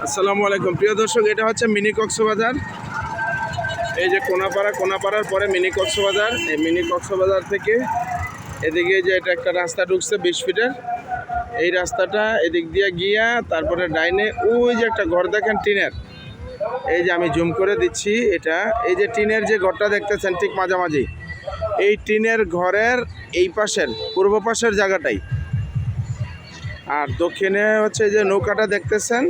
আসসালামু আলাইকুম প্রিয় দর্শক, এটা হচ্ছে মিনি কক্সবাজার। এই যে কোনাপাড়ার পরে মিনি কক্সবাজার। এই মিনি কক্সবাজার থেকে এদিকে যে এটা একটা রাস্তা ঢুকছে 20 ফিটের। এই রাস্তাটা এদিক দিয়ে গিয়া তারপরে ডাইনে ওই যে একটা ঘর দেখেন টিনের, এই যে আমি জুম করে দিচ্ছি, এটা এই যে টিনের যে ঘরটা দেখতেছেন ঠিক মাঝামাঝি, এই টিনের ঘরের এই পাশের পূর্ব পাশের জায়গাটাই। আর দক্ষিণে হচ্ছে যে নৌকাটা দেখতেছেন,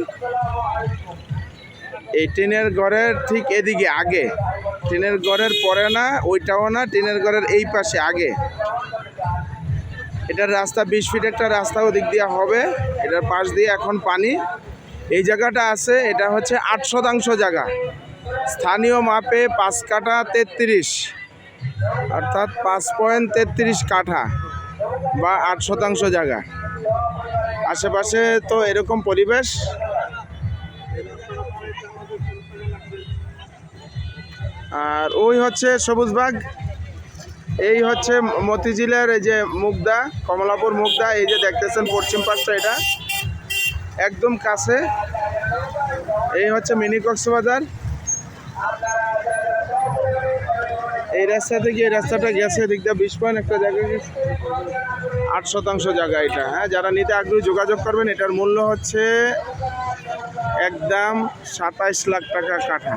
এই টিনের ঘরের ঠিক এদিকে আগে, টিনের ঘরের পরে না, ওইটাও না, টিনের ঘরের এই পাশে আগে। এটার রাস্তা 20 ফিট একটা রাস্তা ওদিক দিয়ে হবে, এটার পাশ দিয়ে এখন পানি। এই জায়গাটা আছে, এটা হচ্ছে 8 শতাংশ জায়গা, স্থানীয় মাপে 5 কাঠা 33, অর্থাৎ 5.33 কাঠা বা 8 শতাংশ জায়গা। আশেপাশে তো এরকম পরিবেশ। আর ওই হচ্ছে সবুজবাগ, এই হচ্ছে মতিঝিলের এই যে মুগদা, কমলাপুর মুগদা, এই যে দেখতেছেন পশ্চিম পাশটা, এটা একদম কাছে। এই হচ্ছে মিনি কক্সবাজার। এই রাস্তা থেকে এই রাস্তাটা গেছে এদিক দিয়ে 20 পয়েন্ট একটা জায়গা গেছে, 8 শতাংশ জায়গা এটা। হ্যাঁ, যারা নিতে আগ্রহী যোগাযোগ করবেন। এটার মূল্য হচ্ছে একদম 27 লাখ টাকা কাঠা।